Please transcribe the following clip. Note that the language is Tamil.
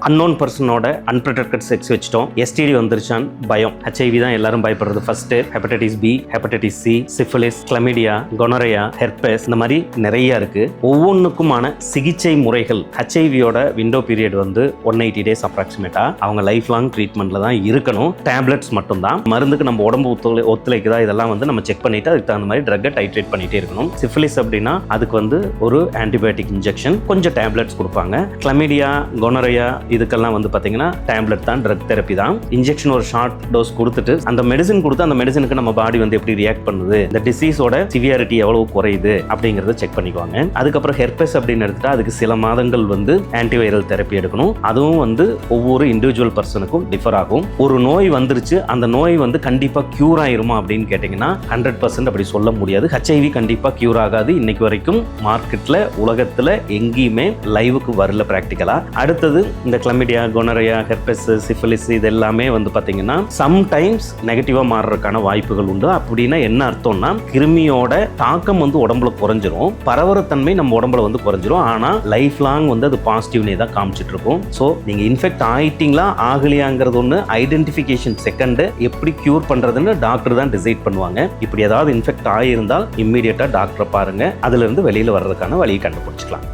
அன்னோன் பர்சனோட அன்ப்ரொடெக்டட் செக்ஸ் வச்சுட்டோம், எஸ்டிடி வந்துருச்சான்னு பயம். ஹெச்ஐவி தான் எல்லாரும் பயப்படுறது first. Hepatitis B, hepatitis C, syphilis, chlamydia, gonorrhoea, herpes, இந்த மாதிரி நிறைய இருக்கு. ஒவ்வொன்றுக்குமான சிகிச்சை முறைகள். ஹெச்ஐவியோட விண்டோ பீரியட் வந்து 180 டேஸ் அப்ராக்சிமேட்டா. அவங்க லைஃப் லாங் ட்ரீட்மெண்ட்ல தான் இருக்கணும். டேப்லெட்ஸ் மட்டும் தான். மருந்துக்கு நம்ம உடம்பு ஒத்துழைக்குதா இதெல்லாம் வந்து நம்ம செக் பண்ணிட்டு அதுக்கு தகுந்த மாதிரி ட்ரக்கை டைட்ரேட் பண்ணிட்டே இருக்கணும். சிஃபிலிஸ் அப்படின்னா அதுக்கு வந்து ஒரு ஆன்டிபயோட்டிக் இன்ஜெக்ஷன், கொஞ்சம் டேப்லெட்ஸ் கொடுப்பாங்க. கிளமிடியா, கொனோரியா இதுக்கெல்லாம் வந்து பாத்தீங்கன்னா டேப்லெட் தான், ட்ரக் தெரப்பி தான். இன்ஜெக்ஷன் ஒரு ஷார்ட் டோஸ் கொடுத்துட்டு அந்த மெடிசன் கொடுத்து அந்த மெடிசனுக்கு நம்ம பாடி வந்து எப்படி ரியாக்ட் பண்ணுது, இந்த டிசீஸோட சிவியாரிட்டி எவ்வளவு குறையுது அப்படிங்கறத செக் பண்ணிக்குவாங்க. அதுக்கப்புறம் ஹெர்பஸ் அப்படின்னு எடுத்துட்டா அதுக்கு சில மாதங்கள் வந்து ஆன்டிவைரல் தெரப்பி எடுக்கணும். அதுவும் வந்து ஒவ்வொரு இண்டிவிஜுவல் பர்சனுக்கும் டிஃபர் ஆகும். ஒரு நோய் வந்துருச்சு, அந்த நோய் வந்து கண்டிப்பா கியூர் ஆயிருமா அப்படின்னு கேட்டீங்கன்னா 100% அப்படி சொல்ல முடியாது. ஹெச்ஐவி கண்டிப்பா கியூர் ஆகாது. இன்னைக்கு வரைக்கும் மார்க்கெட்ல உலகத்துல எங்கேயுமே லைவுக்கு வரல பிராக்டிகலா. அடுத்தது இந்த கிளமிடியா, கொனோரியா, ஹெர்பஸ், சிஃபிலிஸ் இது எல்லாமே வந்து பாத்தீங்கன்னா சம்டைம்ஸ் நெகட்டிவா மாறுறதுக்கான வாய்ப்புகள் உண்டு. அப்படின்னா என்ன அர்த்தம்னா கிருமியோட தாக்கம் வந்து உடம்புல குறைஞ்சிரும், பரவரத்தன்மை நம்ம உடம்புல வந்து குறைஞ்சிரும். ஆனா லைஃப் லாங் வந்து அது பாசிட்டிவ்னே தான் காமிச்சிட்டு இருக்கும். ஸோ நீங்க இன்ஃபெக்ட் ஆயிட்டீங்களா ஆகலையாங்கிறது ஒன்று, ஐடென்டிஃபிகேஷன் செகண்ட், எப்படி கியூர் பண்றதுன்னு டாக்டர் தான் டிசைட் பண்ணுவாங்க. இப்படி ஏதாவது இன்ஃபெக்ட் ஆகியிருந்தால் இம்மீடியட்டா டாக்டரை பாருங்க, அதுல இருந்து வெளியில வர்றதுக்கான வழியை கண்டுபிடிச்சிக்கலாம்.